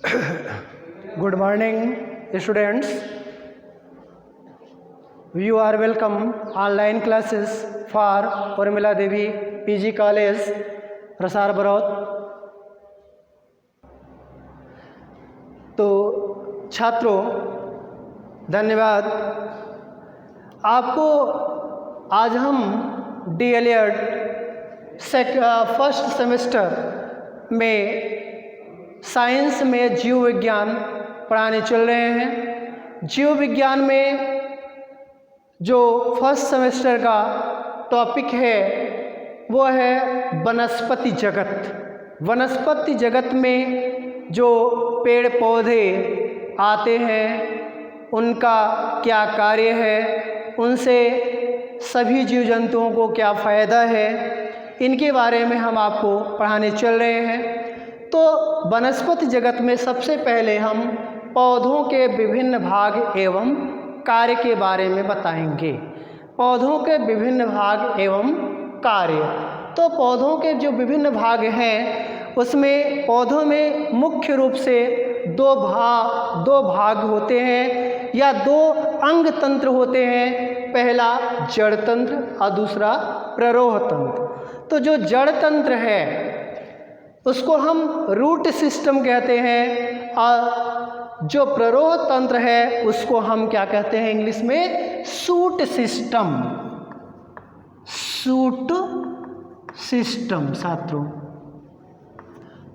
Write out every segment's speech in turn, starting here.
Good morning, students. You are welcome online classes for Urmila Devi PG College, रसार Baraut. तो छात्रों धन्यवाद। आपको आज हम DLED फर्स्ट सेमेस्टर में साइंस में जीव विज्ञान पढ़ाने चल रहे हैं। जीव विज्ञान में जो फर्स्ट सेमेस्टर का टॉपिक है वो है वनस्पति जगत। वनस्पति जगत में जो पेड़ पौधे आते हैं उनका क्या कार्य है, उनसे सभी जीव जंतुओं को क्या फ़ायदा है, इनके बारे में हम आपको पढ़ाने चल रहे हैं। तो वनस्पति जगत में सबसे पहले हम पौधों के विभिन्न भाग एवं कार्य के बारे में बताएंगे। पौधों के विभिन्न भाग एवं कार्य। तो पौधों के जो विभिन्न भाग हैं उसमें पौधों में मुख्य रूप से दो भाग होते हैं या दो अंग तंत्र होते हैं। पहला जड़ तंत्र और दूसरा प्ररोह तंत्र। तो जो जड़ तंत्र है उसको हम रूट सिस्टम कहते हैं और जो प्ररोह तंत्र है उसको हम क्या कहते हैं इंग्लिश में? Shoot system. शूट सिस्टम छात्रों।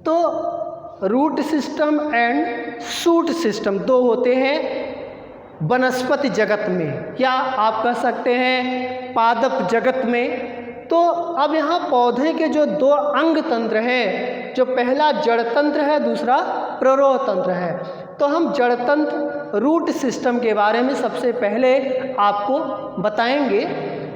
तो root system and shoot system दो होते हैं वनस्पति जगत में, या आप कह सकते हैं पादप जगत में। तो अब यहाँ पौधे के जो दो अंग तंत्र हैं, जो पहला जड़ तंत्र है, दूसरा प्ररोह तंत्र है। तो हम जड़ तंत्र रूट सिस्टम के बारे में सबसे पहले आपको बताएंगे।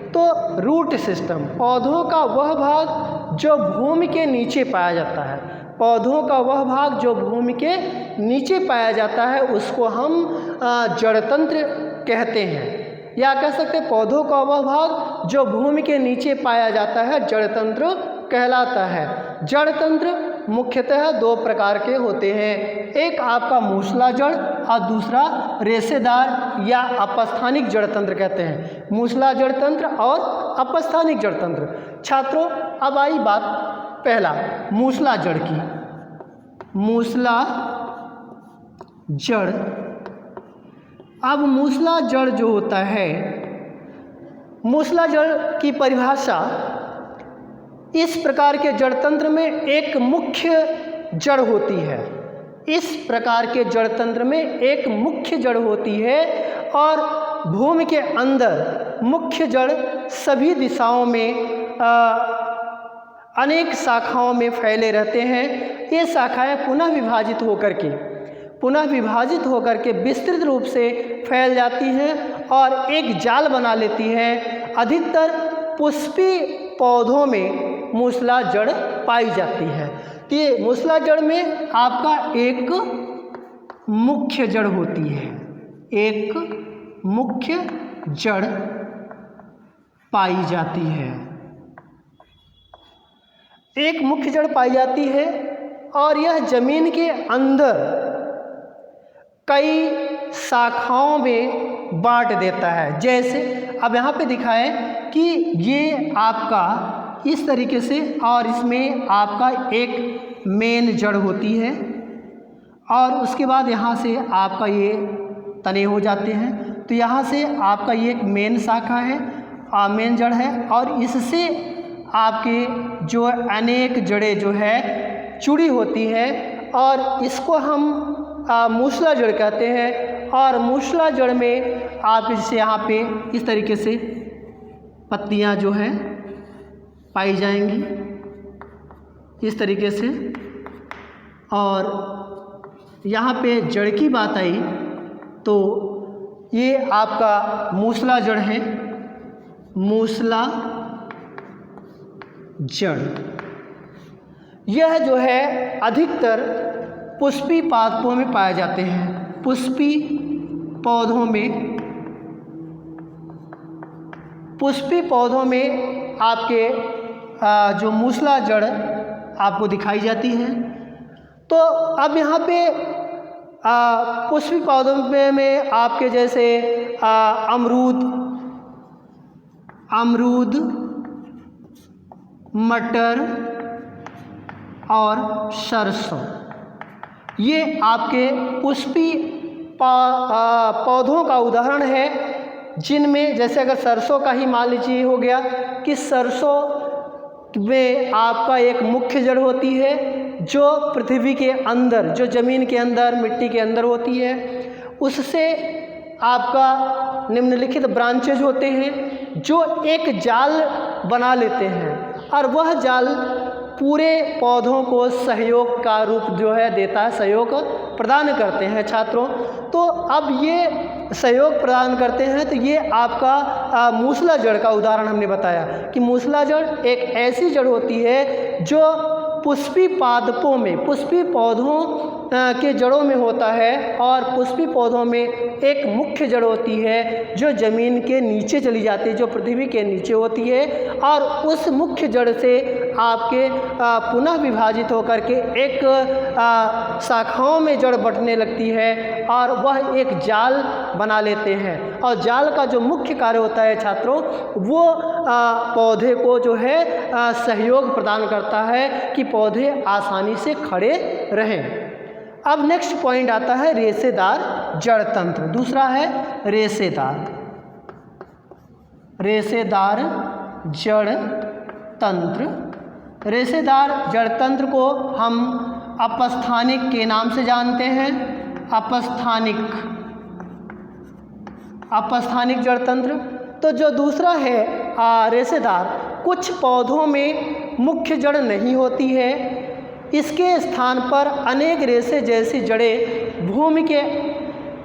तो रूट सिस्टम पौधों का वह भाग जो भूमि के नीचे पाया जाता है। पौधों का वह भाग जो भूमि के नीचे पाया जाता है उसको हम जड़ तंत्र कहते हैं, या कह सकते हैं पौधों का वह भाग जो भूमि के नीचे पाया जाता है जड़ तंत्र कहलाता है। जड़ तंत्र मुख्यतः दो प्रकार के होते हैं। एक आपका मूसला जड़ और दूसरा रेशेदार या अपस्थानिक जड़ तंत्र कहते हैं। मूसला जड़ तंत्र और अपस्थानिक जड़ तंत्र। छात्रों अब आई बात पहला मूसला जड़ की। मूसला जड़। अब मूसला जड़ जो होता है, मूसला जड़ की परिभाषा इस प्रकार के जड़ तंत्र में एक मुख्य जड़ होती है। इस प्रकार के जड़ तंत्र में एक मुख्य जड़ होती है और भूमि के अंदर मुख्य जड़ सभी दिशाओं में अनेक शाखाओं में फैले रहते हैं। ये शाखाएं पुनः विभाजित होकर के विस्तृत रूप से फैल जाती हैं और एक जाल बना लेती हैं। अधिकतर पुष्पी पौधों में मूसला जड़ पाई जाती है। तो ये मूसला जड़ में आपका एक मुख्य जड़ होती है। एक मुख्य जड़ पाई जाती है। एक मुख्य जड़ पाई जाती है और यह जमीन के अंदर कई शाखाओं में बांट देता है। जैसे अब यहाँ पे दिखाएं कि ये आपका इस तरीके से, और इसमें आपका एक मेन जड़ होती है और उसके बाद यहाँ से आपका ये तने हो जाते हैं। तो यहाँ से आपका ये एक मेन शाखा है, मेन जड़ है, और इससे आपके जो अनेक जड़ें जो है जुड़ी होती है और इसको हम मूसला जड़ कहते हैं। और मूसला जड़ में आप जैसे यहाँ पे इस तरीके से पत्तियाँ जो है पाई जाएंगी इस तरीके से। और यहाँ पे जड़ की बात आई तो ये आपका मूसला जड़ है। मूसला जड़ यह जो है अधिकतर पुष्पी पादपों में पाए जाते हैं। पुष्पी पौधों में आपके जो मूसला जड़ आपको दिखाई जाती है। तो अब यहाँ पे पुष्पी पौधों में आपके जैसे अमरूद, मटर और सरसों, ये आपके पुष्पी पौधों का उदाहरण है, जिनमें जैसे अगर सरसों का ही मान लीजिए हो गया कि सरसों में आपका एक मुख्य जड़ होती है जो पृथ्वी के अंदर, जो ज़मीन के अंदर, मिट्टी के अंदर होती है। उससे आपका निम्नलिखित ब्रांचेज होते हैं जो एक जाल बना लेते हैं, और वह जाल पूरे पौधों को सहयोग का रूप जो है देता है, सहयोग प्रदान करते हैं छात्रों। तो अब ये सहयोग प्रदान करते हैं, तो ये आपका मूसला जड़ का उदाहरण हमने बताया कि मूसला जड़ एक ऐसी जड़ होती है जो पुष्पी पादपों में, पुष्पी पौधों के जड़ों में होता है, और पुष्पी पौधों में एक मुख्य जड़ होती है जो ज़मीन के नीचे चली जाती है, जो पृथ्वी के नीचे होती है, और उस मुख्य जड़ से आपके पुनः विभाजित होकर के एक शाखाओं में जड़ बंटने लगती है और वह एक जाल बना लेते हैं। और जाल का जो मुख्य कार्य होता है छात्रों, वो पौधे को जो है सहयोग प्रदान करता है कि पौधे आसानी से खड़े रहें। अब नेक्स्ट पॉइंट आता है रेशेदार जड़ तंत्र। दूसरा है रेशेदार जड़ तंत्र। रेशेदार जड़ तंत्र को हम अपस्थानिक के नाम से जानते हैं। अपस्थानिक जड़ तंत्र। तो जो दूसरा है रेशेदार, कुछ पौधों में मुख्य जड़ नहीं होती है, इसके स्थान पर अनेक रेशे जैसी जड़ें भूमि के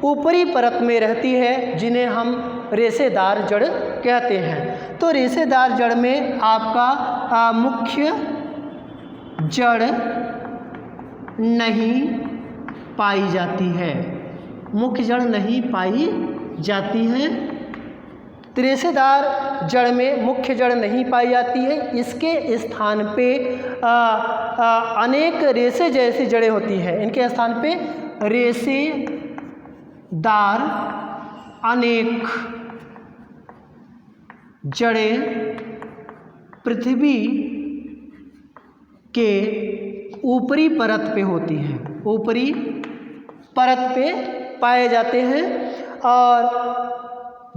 ऊपरी परत में रहती है, जिन्हें हम रेशेदार जड़ कहते हैं। तो रेशेदार जड़ में आपका मुख्य जड़ नहीं पाई जाती है, मुख्य जड़ नहीं पाई जाती है। रेशेदार जड़ में मुख्य जड़ नहीं पाई जाती है, इसके स्थान पे अनेक रेशे जैसी जड़ें होती हैं। इनके स्थान पे रेशेदार अनेक जड़ें पृथ्वी के ऊपरी परत पे होती हैं, ऊपरी परत पे पाए जाते हैं, और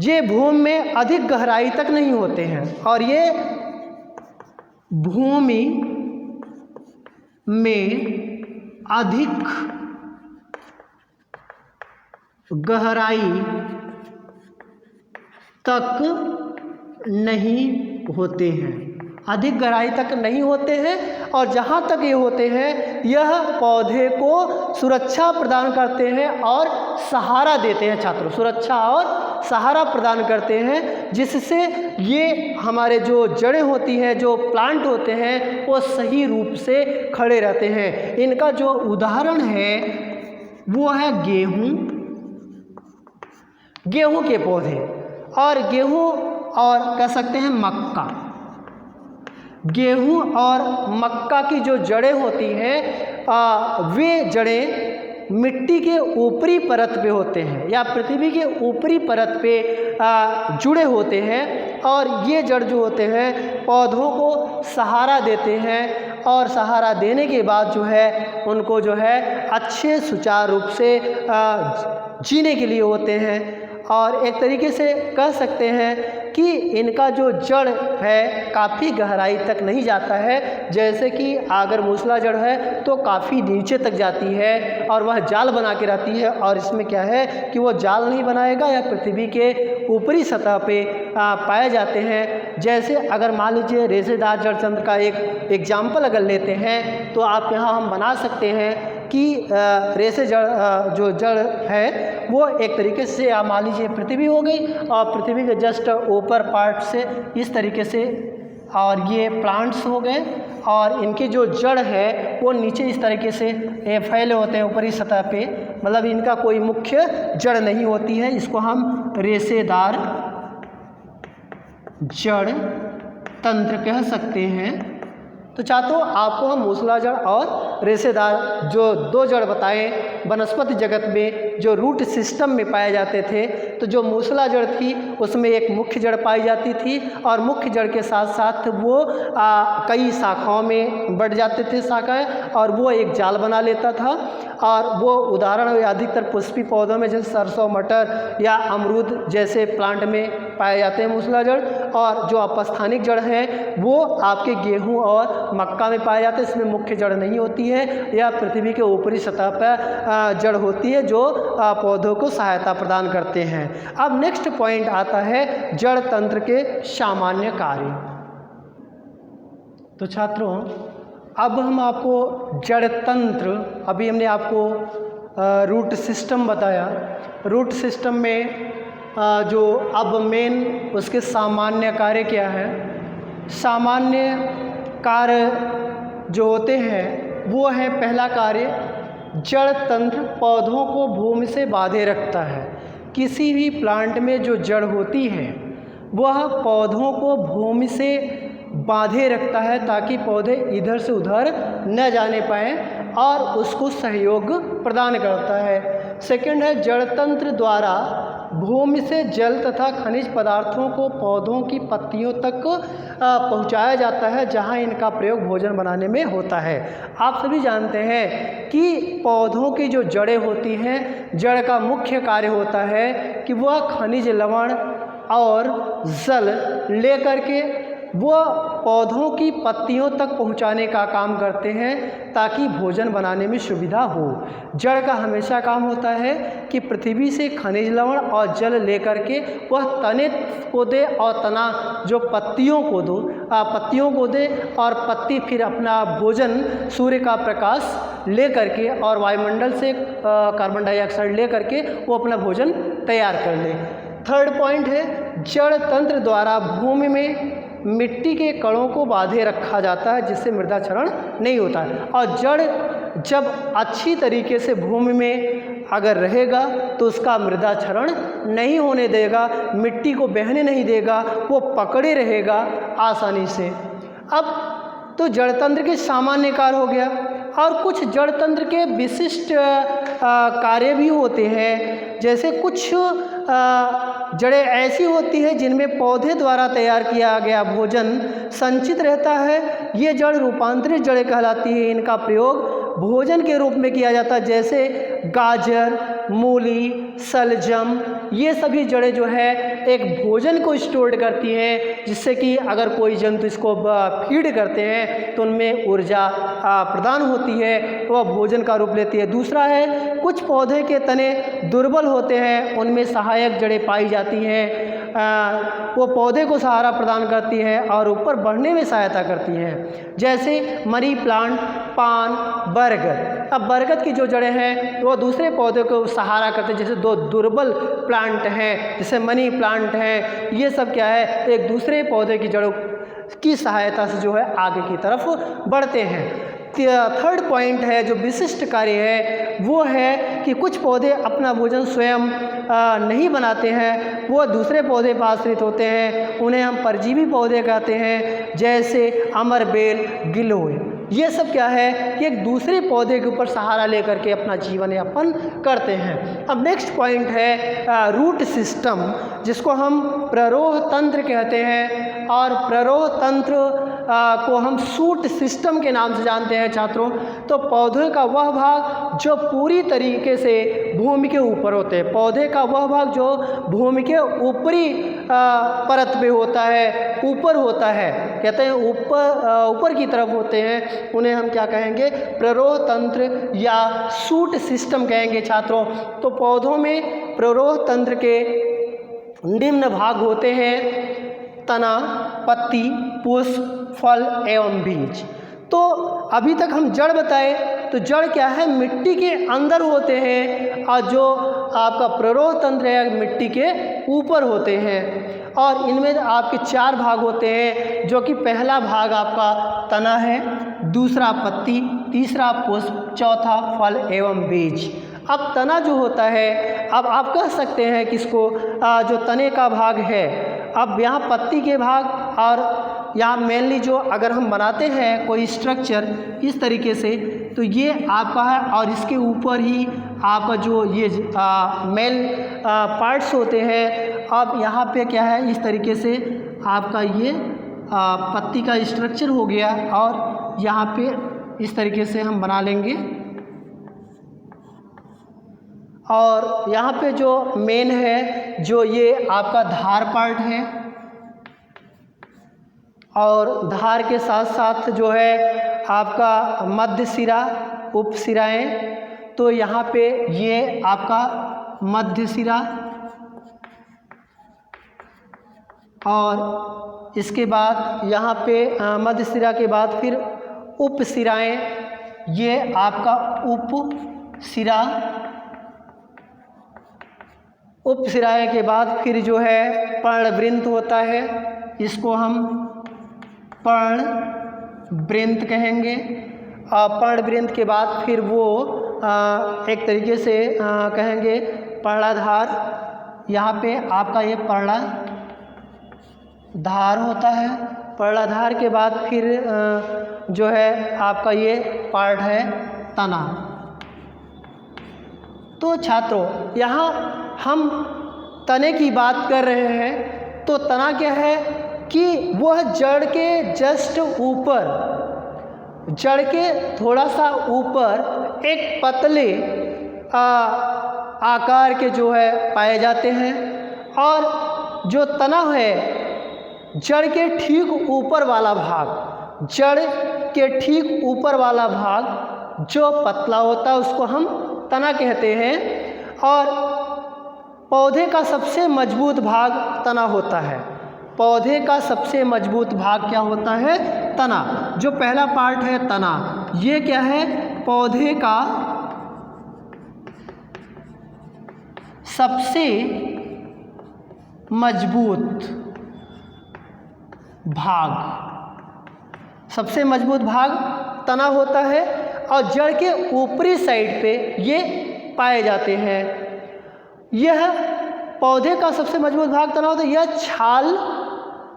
ये भूमि में अधिक गहराई तक नहीं होते हैं, और ये भूमि में अधिक गहराई तक नहीं होते हैं, अधिक गहराई तक नहीं होते हैं। और जहाँ तक ये होते हैं, यह पौधे को सुरक्षा प्रदान करते हैं और सहारा देते हैं छात्रों, सुरक्षा और सहारा प्रदान करते हैं, जिससे ये हमारे जो जड़ें होती हैं, जो प्लांट होते हैं, वो सही रूप से खड़े रहते हैं। इनका जो उदाहरण है वो है गेहूं के पौधे, और गेहूं और कह सकते हैं मक्का। गेहूं और मक्का की जो जड़ें होती हैं वे जड़ें मिट्टी के ऊपरी परत पे होते हैं या पृथ्वी के ऊपरी परत पे जुड़े होते हैं, और ये जड़ जो होते हैं पौधों को सहारा देते हैं, और सहारा देने के बाद जो है उनको जो है अच्छे सुचारू रूप से जीने के लिए होते हैं। और एक तरीके से कह सकते हैं कि इनका जो जड़ है काफ़ी गहराई तक नहीं जाता है, जैसे कि अगर मूसला जड़ है तो काफ़ी नीचे तक जाती है और वह जाल बना के रहती है, और इसमें क्या है कि वो जाल नहीं बनाएगा या पृथ्वी के ऊपरी सतह पे पाए जाते हैं। जैसे अगर मान लीजिए रेशेदार जड़ तंत्र का एक एग्जाम्पल अगर लेते हैं तो आप यहाँ हम बना सकते हैं कि रेशे जड़ जो जड़ है वो एक तरीके से आप मान लीजिए पृथ्वी हो गई, और पृथ्वी के जस्ट ऊपर पार्ट से इस तरीके से, और ये प्लांट्स हो गए, और इनकी जो जड़ है वो नीचे इस तरीके से फैले होते हैं ऊपरी सतह पे, मतलब इनका कोई मुख्य जड़ नहीं होती है। इसको हम रेशेदार जड़ तंत्र कह सकते हैं। तो छात्रों आपको हम मूसला जड़ और रेशेदार जो दो जड़ बताए वनस्पति जगत में जो रूट सिस्टम में पाए जाते थे, तो जो मूसला जड़ थी उसमें एक मुख्य जड़ पाई जाती थी और मुख्य जड़ के साथ साथ वो कई शाखाओं में बढ़ जाते थे शाखाएं, और वो एक जाल बना लेता था। और वो उदाहरण अधिकतर पुष्पी पौधों में जैसे सरसों, मटर या अमरूद जैसे प्लांट में पाए जाते हैं मूसला जड़। और जो अपस्थानिक जड़ है वो आपके गेहूं और मक्का में पाए जाते हैं। इसमें मुख्य जड़ नहीं होती है, यह पृथ्वी के ऊपरी सतह पर जड़ होती है जो पौधों को सहायता प्रदान करते हैं। अब नेक्स्ट पॉइंट आता है जड़ तंत्र के सामान्य कार्य। तो छात्रों, अब हम आपको जड़ तंत्र, अभी हमने आपको रूट सिस्टम बताया, रूट सिस्टम में जो अब मेन उसके सामान्य कार्य क्या है। सामान्य कार्य जो होते हैं वो है, पहला कार्य जड़ तंत्र पौधों को भूमि से बांधे रखता है। किसी भी प्लांट में जो जड़ होती है वह पौधों को भूमि से बांधे रखता है ताकि पौधे इधर से उधर न जाने पाएँ और उसको सहयोग प्रदान करता है। सेकंड है जड़ तंत्र द्वारा भूमि से जल तथा खनिज पदार्थों को पौधों की पत्तियों तक पहुंचाया जाता है जहां इनका प्रयोग भोजन बनाने में होता है। आप सभी जानते हैं कि पौधों की जो जड़ें होती हैं, जड़ का मुख्य कार्य होता है कि वह खनिज लवण और जल लेकर के वो पौधों की पत्तियों तक पहुंचाने का काम करते हैं ताकि भोजन बनाने में सुविधा हो। जड़ का हमेशा काम होता है कि पृथ्वी से खनिज लवण और जल लेकर के वह तने को दे और तना जो पत्तियों को दे और पत्ती फिर अपना भोजन सूर्य का प्रकाश ले करके और वायुमंडल से कार्बन डाइऑक्साइड ले करके वो अपना भोजन तैयार कर ले। थर्ड पॉइंट है जड़ तंत्र द्वारा भूमि में मिट्टी के कणों को बांधे रखा जाता है जिससे मृदा क्षरण नहीं होता है। और जड़ जब अच्छी तरीके से भूमि में अगर रहेगा तो उसका मृदा क्षरण नहीं होने देगा, मिट्टी को बहने नहीं देगा, वो पकड़े रहेगा आसानी से। अब तो जड़ तंत्र के सामान्य कार्य हो गया, और कुछ जड़ तंत्र के विशिष्ट कार्य भी होते हैं। जैसे कुछ जड़ें ऐसी होती है जिनमें पौधे द्वारा तैयार किया गया भोजन संचित रहता है। ये जड़ रूपांतरित जड़ें कहलाती है। इनका प्रयोग भोजन के रूप में किया जाता है, जैसे गाजर, मूली, सलजम, ये सभी जड़ें जो है एक भोजन को स्टोर करती हैं जिससे कि अगर कोई जंतु इसको फीड करते हैं तो उनमें ऊर्जा प्रदान होती है, तो वह भोजन का रूप लेती है। दूसरा है कुछ पौधे के तने दुर्बल होते हैं, उनमें सहायक जड़ें पाई जाती हैं, वो पौधे को सहारा प्रदान करती है और ऊपर बढ़ने में सहायता करती हैं, जैसे मनी प्लांट, पान, बरगद। अब बरगद की जो जड़ें हैं वो दूसरे पौधे को सहारा करते हैं, जैसे दो दुर्बल प्लांट हैं जैसे मनी प्लांट हैं, ये सब क्या है एक दूसरे पौधे की जड़ों की सहायता से जो है आगे की तरफ बढ़ते हैं। थर्ड पॉइंट है जो विशिष्ट कार्य है वो है कि कुछ पौधे अपना भोजन स्वयं नहीं बनाते हैं, वो दूसरे पौधे पर आश्रित होते हैं, उन्हें हम परजीवी पौधे कहते हैं, जैसे अमरबेल, गिलोय। ये सब क्या है कि एक दूसरे पौधे के ऊपर सहारा लेकर के अपना जीवन यापन करते हैं। अब नेक्स्ट पॉइंट है रूट सिस्टम, जिसको हम प्ररोह तंत्र कहते हैं, और प्ररोह तंत्र को हम शूट सिस्टम के नाम से जानते हैं छात्रों। तो पौधे का वह भाग जो पूरी तरीके से भूमि के ऊपर होते हैं, पौधे का वह भाग जो भूमि के ऊपरी परत पे होता है, ऊपर होता है, कहते हैं ऊपर की तरफ होते हैं, उन्हें हम क्या कहेंगे प्ररोह तंत्र या शूट सिस्टम कहेंगे छात्रों। तो पौधों में प्ररोह तंत्र के निम्न भाग होते हैं तना, पत्ती, पुष्प, फल एवं बीज। तो अभी तक हम जड़ बताए, तो जड़ क्या है मिट्टी के अंदर होते हैं, और जो आपका प्ररोह तंत्र है मिट्टी के ऊपर होते हैं। और इनमें आपके चार भाग होते हैं, जो कि पहला भाग आपका तना है, दूसरा पत्ती, तीसरा पुष्प, चौथा फल एवं बीज। अब तना जो होता है, अब आप कह सकते हैं कि इसको जो तने का भाग है, अब यहाँ पत्ती के भाग, और यहाँ मेनली जो अगर हम बनाते हैं कोई स्ट्रक्चर इस तरीके से, तो ये आपका है, और इसके ऊपर ही आपका जो ये मेल पार्ट्स होते हैं। अब यहाँ पे क्या है, इस तरीके से आपका ये पत्ती का स्ट्रक्चर हो गया, और यहाँ पे इस तरीके से हम बना लेंगे। और यहाँ पे जो मेन है, जो ये आपका धार पार्ट है, और धार के साथ साथ जो है आपका मध्य सिरा, उप सिराएँ। तो यहाँ पे ये आपका मध्य सिरा, और इसके बाद यहाँ पे मध्य सिरा के बाद फिर उप सिराएँ, ये आपका उप सिरा। उप सिराएँ के बाद फिर जो है पर्णवृंत होता है, इसको हम पर्णवृंत कहेंगे। पर्णवृंत के बाद फिर वो एक तरीके से कहेंगे पर्णाधार। यहाँ पे आपका ये पर्णाधार होता है। पर्णाधार के बाद फिर जो है आपका ये पार्ट है तना। तो छात्रों, यहाँ हम तने की बात कर रहे हैं। तो तना क्या है कि वह जड़ के जस्ट ऊपर, जड़ के थोड़ा सा ऊपर एक पतले आकार के जो है पाए जाते हैं। और जो तना है, जड़ के ठीक ऊपर वाला भाग, जड़ के ठीक ऊपर वाला भाग जो पतला होता है उसको हम तना कहते हैं। और पौधे का सबसे मजबूत भाग तना होता है। पौधे का सबसे मजबूत भाग क्या होता है? तना। जो पहला पार्ट है तना, ये क्या है? पौधे का सबसे मजबूत भाग, सबसे मजबूत भाग तना होता है। और जड़ के ऊपरी साइड पे ये पाए जाते हैं। यह पौधे का सबसे मजबूत भाग तना होता है। यह छाल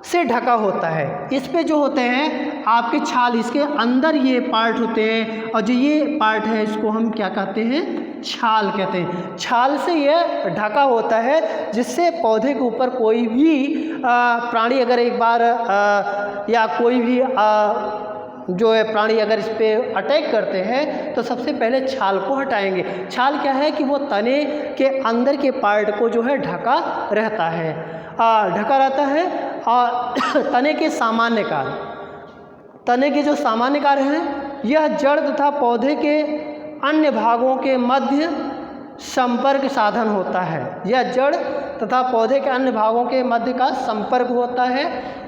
से ढका होता है। इस पे जो होते हैं आपके छाल, इसके अंदर ये पार्ट होते हैं, और जो ये पार्ट है इसको हम क्या कहते हैं? छाल कहते हैं। छाल से यह ढका होता है, जिससे पौधे के ऊपर कोई भी प्राणी अगर एक बार या कोई भी जो है प्राणी अगर इस पे अटैक करते हैं तो सबसे पहले छाल को हटाएंगे। छाल क्या है कि वो तने के अंदर के पार्ट को जो है ढका रहता है, ढका रहता है। और तने के सामान्य कार्य, तने के जो सामान्य कार्य हैं, यह जड़ तथा पौधे के अन्य भागों के मध्य संपर्क साधन होता है। यह जड़ तथा पौधे के अन्य भागों के मध्य का संपर्क होता है,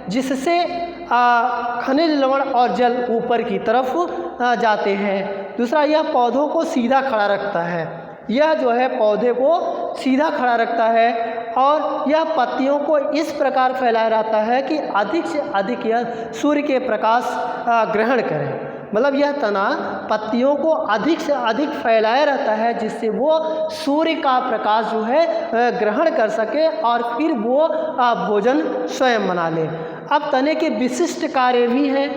जिससे खनिज लवण और जल ऊपर की तरफ जाते हैं। दूसरा, यह पौधों को सीधा खड़ा रखता है। यह जो है पौधे को सीधा खड़ा रखता है, और यह पत्तियों को इस प्रकार फैलाया रहता है कि अधिक से अधिक यह सूर्य के प्रकाश ग्रहण करें। मतलब यह तना पत्तियों को अधिक से अधिक फैलाया रहता है, जिससे वो सूर्य का प्रकाश जो है ग्रहण कर सके, और फिर वो भोजन स्वयं बना ले। अब तने के विशिष्ट कार्य भी हैं।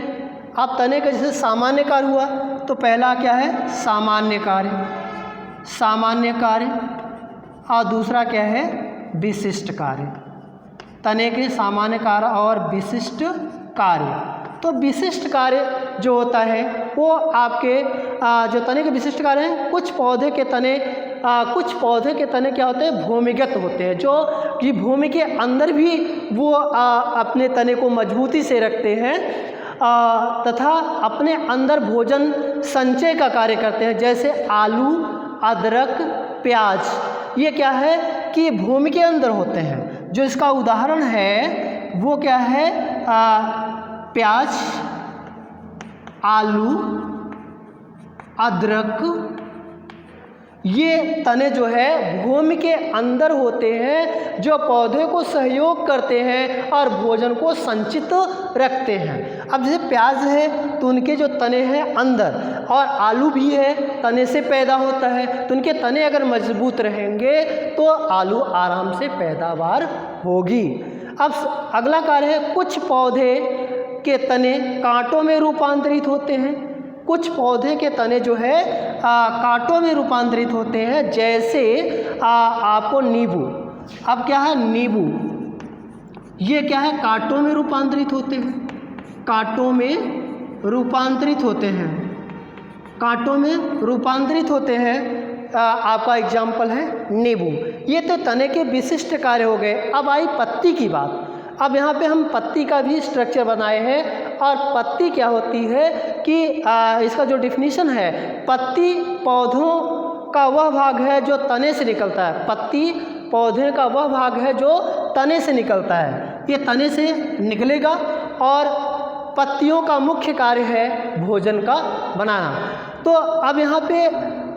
अब तने का जैसे सामान्य कार्य हुआ, तो पहला क्या है? सामान्य कार्य, सामान्य कार्य। और दूसरा क्या है? विशिष्ट कार्य। तने के सामान्य कार्य और विशिष्ट कार्य। तो विशिष्ट कार्य जो होता है वो आपके जो तने के विशिष्ट कार्य हैं, कुछ पौधे के तने क्या होते हैं? भूमिगत होते हैं, जो कि भूमि के अंदर भी वो अपने तने को मजबूती से रखते हैं, तथा अपने अंदर भोजन संचय का कार्य करते हैं। जैसे आलू, अदरक, प्याज, ये क्या है कि भूमि के अंदर होते हैं। जो इसका उदाहरण है वो क्या है? प्याज, आलू, अदरक, ये तने जो है भूमि के अंदर होते हैं, जो पौधे को सहयोग करते हैं और भोजन को संचित रखते हैं। अब जैसे प्याज है तो उनके जो तने हैं अंदर, और आलू भी है तने से पैदा होता है, तो उनके तने अगर मजबूत रहेंगे तो आलू आराम से पैदावार होगी। अब अगला कार्य है, कुछ पौधे के तने कांटों में रूपांतरित होते हैं। कुछ पौधे के तने जो है कांटों में रूपांतरित होते हैं, जैसे आपको नींबू। अब क्या है नींबू, ये क्या है कांटों में रूपांतरित होते हैं, कांटों में रूपांतरित होते हैं, कांटों में रूपांतरित होते हैं। आपका एग्जाम्पल है नींबू। ये तो तने के विशिष्ट कार्य हो गए। अब आई पत्ती की बात। अब यहाँ पे हम पत्ती का भी स्ट्रक्चर बनाए हैं, और पत्ती क्या होती है कि इसका जो डिफिनीशन है, पत्ती पौधों का वह भाग है जो तने से निकलता है। पत्ती पौधे का वह भाग है जो तने से निकलता है, ये तने से निकलेगा, और पत्तियों का मुख्य कार्य है भोजन का बनाना। तो अब यहाँ पे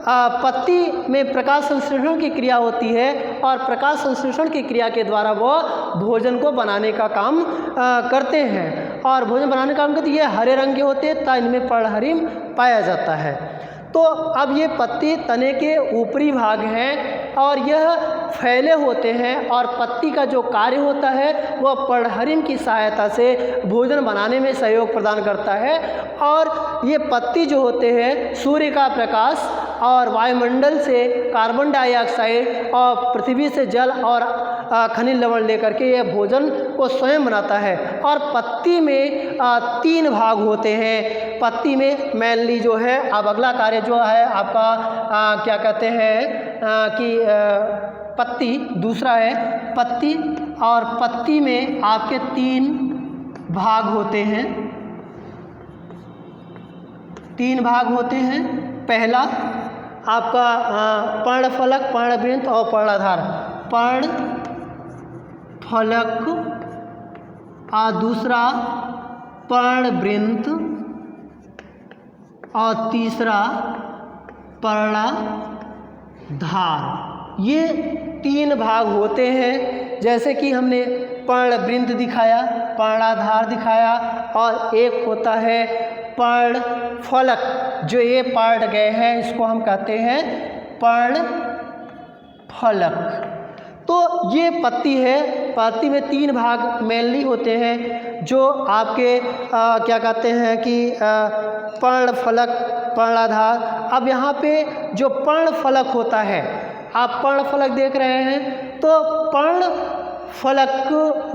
पत्ती में प्रकाश संश्लेषण की क्रिया होती है, और प्रकाश संश्लेषण की क्रिया के द्वारा वह भोजन को बनाने का काम करते हैं। और भोजन बनाने का काम करते, ये हरे रंग के होते हैं तथा इनमें पर्णहरिम पाया जाता है। तो अब ये पत्ती तने के ऊपरी भाग हैं और यह फैले होते हैं, और पत्ती का जो कार्य होता है वह पर्णहरिम की सहायता से भोजन बनाने में सहयोग प्रदान करता है। और ये पत्ती जो होते हैं सूर्य का प्रकाश और वायुमंडल से कार्बन डाइऑक्साइड और पृथ्वी से जल और खनिज लवण लेकर के यह भोजन को स्वयं बनाता है। और पत्ती में 3 भाग होते हैं। पत्ती में मेनली जो है, अब अगला कार्य जो है आपका क्या कहते हैं कि पत्ती, दूसरा है पत्ती, और पत्ती में आपके 3 भाग होते हैं, 3 भाग होते हैं। पहला आपका पर्णफलक, पर्णवृंत और पर्णाधार। पर्णफलक और दूसरा पर्णवृंत और तीसरा पर्णाधार। ये 3 भाग होते हैं। जैसे कि हमने पर्णवृंत दिखाया, पर्णाधार दिखाया, और एक होता है पर्णफलक। जो ये पार्ट गए हैं इसको हम कहते हैं पर्णफलक। तो ये पत्ती है। पत्ती में 3 भाग मेनली होते हैं, जो आपके क्या कहते हैं कि पर्णफलक, पर्णाधार। अब यहाँ पे जो पर्णफलक होता है, आप पर्णफलक देख रहे हैं, तो पर्णफलक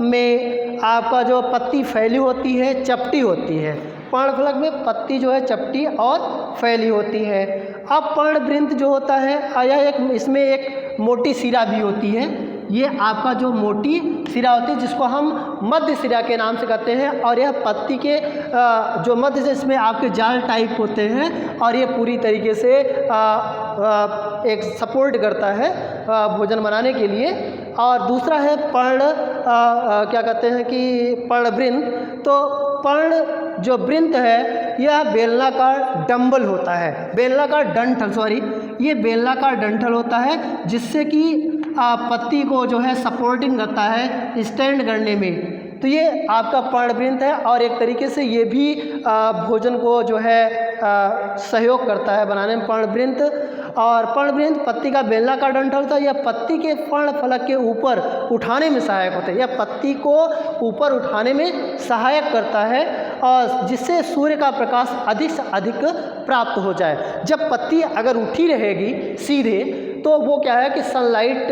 में आपका जो पत्ती फैली होती है, चपटी होती है। पर्णफलक में पत्ती जो है चपटी और फैली होती है। अब पर्णवृंत जो होता है, इसमें एक मोटी सिरा भी होती है। ये आपका जो मोटी सिरा होती है जिसको हम मध्य सिरा के नाम से कहते हैं, और यह पत्ती के जो मध्य से इसमें आपके जाल टाइप होते हैं, और ये पूरी तरीके से एक सपोर्ट करता है भोजन बनाने के लिए। और दूसरा है क्या कहते हैं कि पर्णवृंत। तो पर्ण जो वृंत है यह बेलनाकार डंबल होता है, बेलनाकार डंठल, सॉरी, ये बेलनाकार डंठल होता है, जिससे कि पत्ती को जो है सपोर्टिंग करता है स्टैंड करने में। तो ये आपका पर्णवृंत है, और एक तरीके से ये भी भोजन को जो है सहयोग करता है बनाने में, पर्णवृंत। और पर्णवृंत पत्ती का बेलनाकार डंठल होता है। यह पत्ती के पर्णफलक के ऊपर उठाने में सहायक होता है, यह पत्ती को ऊपर उठाने में सहायक करता है, और जिससे सूर्य का प्रकाश अधिक से अधिक प्राप्त हो जाए। जब पत्ती अगर उठी रहेगी सीधे, तो वो क्या है कि सनलाइट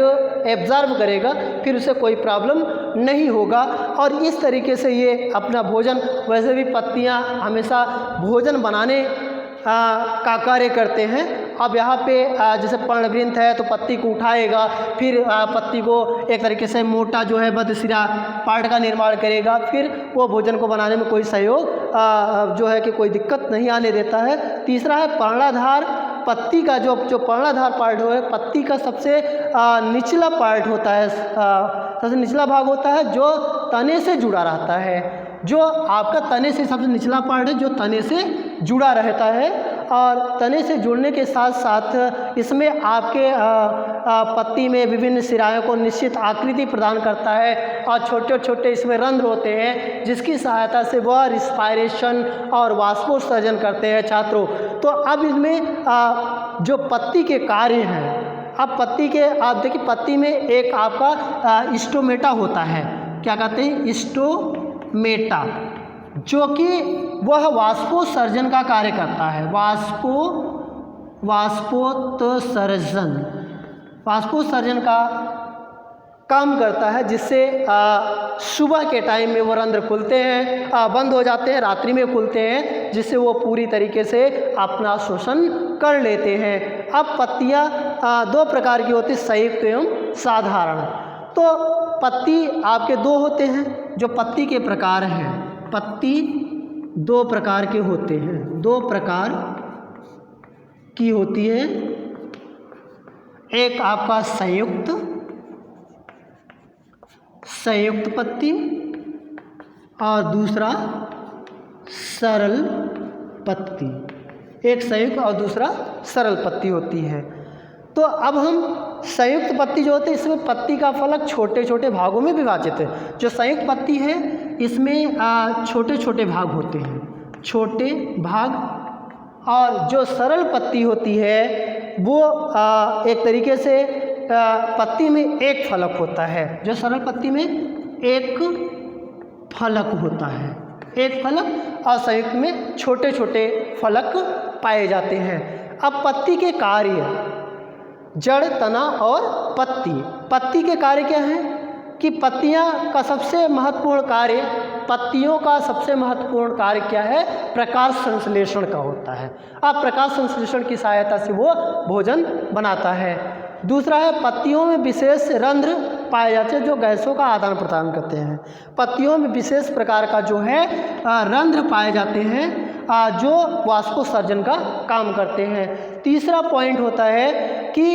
एब्जॉर्ब करेगा, फिर उसे कोई प्रॉब्लम नहीं होगा। और इस तरीके से ये अपना भोजन, वैसे भी पत्तियां हमेशा भोजन बनाने का कार्य करते हैं। अब यहाँ पे जैसे पर्णवृंत है तो पत्ती को उठाएगा, फिर पत्ती को एक तरीके से मोटा जो है मध्य सिरा पार्ट का निर्माण करेगा, फिर वो भोजन को बनाने में कोई सहयोग जो है कि कोई दिक्कत नहीं आने देता है। तीसरा है पर्णाधार। पत्ती का जो पर्णाधार पार्ट है, पत्ती का सबसे निचला पार्ट होता है, सबसे निचला भाग होता है जो तने से जुड़ा रहता है। जो आपका तने से सबसे निचला पार्ट है जो तने से जुड़ा रहता है, और तने से जुड़ने के साथ साथ इसमें आपके पत्ती में विभिन्न सिराओं को निश्चित आकृति प्रदान करता है, और छोटे छोटे इसमें रंध्र होते हैं जिसकी सहायता से वह रिस्पायरेशन और वाष्पोत्सर्जन करते हैं छात्रों। तो अब इसमें जो पत्ती के कार्य हैं, अब पत्ती के आप देखिए, पत्ती में एक आपका स्टोमेटा होता है, क्या कहते हैं स्टोमेटा, जो कि वह वाष्पोत्सर्जन का कार्य करता है। वाष्पोत्सर्जन का काम करता है, जिससे सुबह के टाइम में वो रंध्र खुलते हैं, बंद हो जाते हैं, रात्रि में खुलते हैं, जिससे वो पूरी तरीके से अपना शोषण कर लेते हैं। अब पत्तियाँ दो प्रकार की होती, संयुक्त एवं साधारण। तो पत्ती आपके दो होते हैं, जो पत्ती के प्रकार हैं, पत्ती दो प्रकार के होते हैं, दो प्रकार की होती है। एक आपका संयुक्त पत्ती और दूसरा सरल पत्ती। एक संयुक्त और दूसरा सरल पत्ती होती है। तो अब हम संयुक्त पत्ती जो होती है, इसमें पत्ती का फलक छोटे छोटे भागों में विभाजित है। जो संयुक्त पत्ती है इसमें छोटे छोटे भाग होते हैं, छोटे भाग। और जो सरल पत्ती होती है वो एक तरीके से पत्ती में एक फलक होता है। जो सरल पत्ती में एक फलक होता है, एक फलक, और संयुक्त में छोटे छोटे फलक पाए जाते हैं। अब पत्ती के कार्य, जड़, तना और पत्ती। पत्ती के कार्य क्या हैं कि पत्तियों का सबसे महत्वपूर्ण कार्य क्या है? प्रकाश संश्लेषण का होता है। अब प्रकाश संश्लेषण की सहायता से वो भोजन बनाता है। दूसरा है, पत्तियों में विशेष रंध्र पाए जाते हैं जो गैसों का आदान प्रदान करते हैं। पत्तियों में विशेष प्रकार का जो है रंध्र पाए जाते हैं जो वाष्पोत्सर्जन का काम करते हैं। तीसरा पॉइंट होता है कि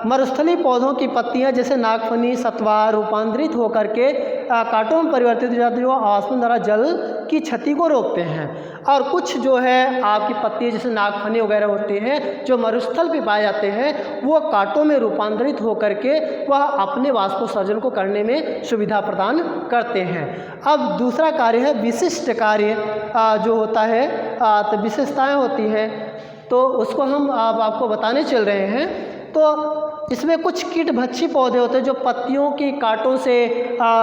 मरुस्थलीय पौधों की पत्तियां जैसे नागफनी, सतवार रूपांतरित होकर के कांटों में परिवर्तित हो जाती है, जो आसमान द्वारा जल की क्षति को रोकते हैं। और कुछ जो है आपकी पत्तियां जैसे नागफनी वगैरह होते हैं जो मरुस्थल पे पाए जाते हैं, वो कांटों में रूपांतरित होकर के वह अपने वाष्पोत्सर्जन को करने में सुविधा प्रदान करते हैं। अब दूसरा कार्य है विशिष्ट कार्य जो होता है, तो विशेषताएँ होती हैं, तो उसको हम आपको बताने चल रहे हैं। तो इसमें कुछ कीटभक्षी पौधे होते हैं जो पत्तियों की कांटों से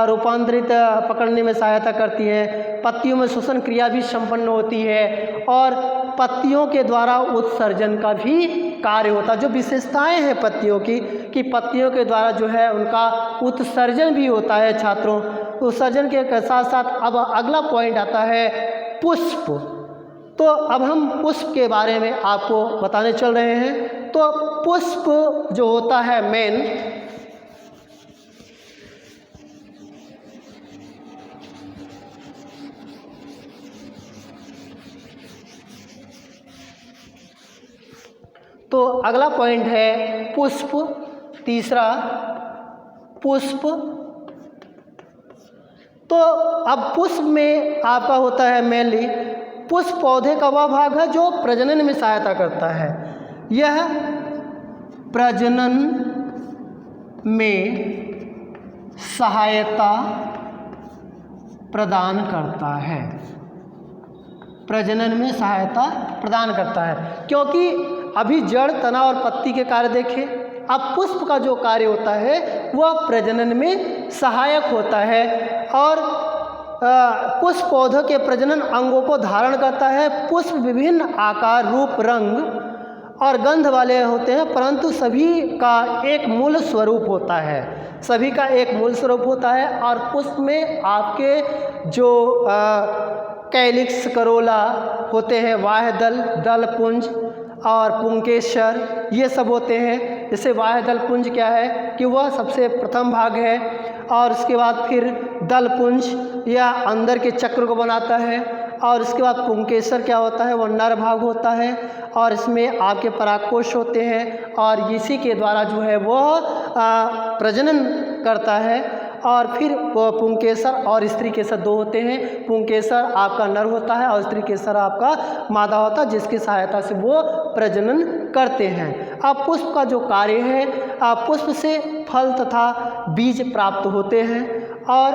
रूपांतरित पकड़ने में सहायता करती है। पत्तियों में श्वसन क्रिया भी संपन्न होती है और पत्तियों के द्वारा उत्सर्जन का भी कार्य होता है। जो विशेषताएं हैं पत्तियों की, कि पत्तियों के द्वारा जो है उनका उत्सर्जन भी होता है छात्रों। उत्सर्जन के साथ साथ अब अगला पॉइंट आता है पुष्प। तो अब हम पुष्प के बारे में आपको बताने चल रहे हैं। तो पुष्प जो होता है मेन, तो अगला पॉइंट है पुष्प। तीसरा पुष्प। तो अब पुष्प में आपका होता है मेनली, पुष्प पौधे का वह भाग है जो प्रजनन में सहायता करता है। यह प्रजनन में सहायता प्रदान करता है, प्रजनन में सहायता प्रदान करता है। क्योंकि अभी जड़, तना और पत्ती के कार्य देखें, अब पुष्प का जो कार्य होता है वह प्रजनन में सहायक होता है। और पुष्प पौधों के प्रजनन अंगों को धारण करता है। पुष्प विभिन्न आकार, रूप, रंग और गंध वाले होते हैं, परंतु सभी का एक मूल स्वरूप होता है, सभी का एक मूल स्वरूप होता है। और पुष्प में आपके जो कैलिक्स, करोला होते हैं, वाह्यदल, दल पुंज और पुंकेसर, ये सब होते हैं। जैसे वाह्यदल पुंज क्या है कि वह सबसे प्रथम भाग है, और उसके बाद फिर दल पुंज या अंदर के चक्र को बनाता है, और उसके बाद पुंकेसर क्या होता है, वह नर भाग होता है, और इसमें आपके परागकोश होते हैं, और इसी के द्वारा जो है वह प्रजनन करता है। और फिर पुंकेसर और स्त्री केसर दो होते हैं। पुंकेसर आपका नर होता है और स्त्री केसर आपका मादा होता है, जिसकी सहायता से वो प्रजनन करते हैं। अब पुष्प का जो कार्य है, पुष्प से फल तथा बीज प्राप्त होते हैं। और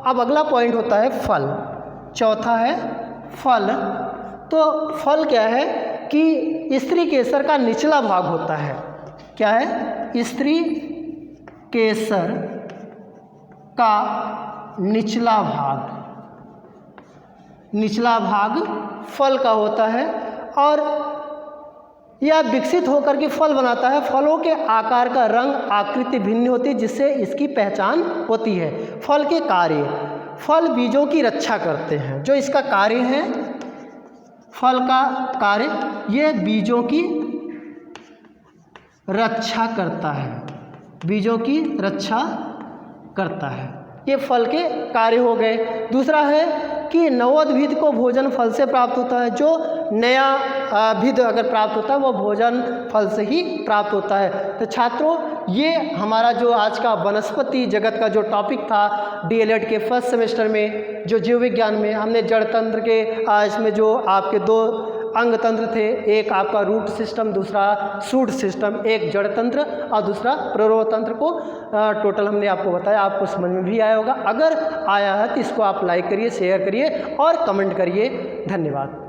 अब अगला पॉइंट होता है फल। चौथा है फल। तो फल क्या है कि स्त्री केसर का निचला भाग होता है। क्या है? स्त्री केसर का निचला भाग, निचला भाग फल का होता है और यह विकसित होकर के फल बनाता है। फलों के आकार का रंग आकृति भिन्न होती है जिससे इसकी पहचान होती है। फल के कार्य, फल बीजों की रक्षा करते हैं। जो इसका कार्य है, फल का कार्य, ये बीजों की रक्षा करता है, बीजों की रक्षा करता है। ये फल के कार्य हो गए। दूसरा है कि नवोद्भिद को भोजन फल से प्राप्त होता है। जो नया भिद अगर प्राप्त होता है वो भोजन फल से ही प्राप्त होता है। तो छात्रों, ये हमारा जो आज का वनस्पति जगत का जो टॉपिक था डीएलएड के फर्स्ट सेमेस्टर में, जो जीव विज्ञान में हमने जड़ तंत्र के इसमें जो आपके 2 अंग तंत्र थे, एक आपका रूट सिस्टम, दूसरा शूट सिस्टम, एक जड़ तंत्र और दूसरा प्ररोह तंत्र को टोटल हमने आपको बताया। आपको समझ में भी आया होगा। अगर आया है तो इसको आप लाइक करिए, शेयर करिए और कमेंट करिए। धन्यवाद।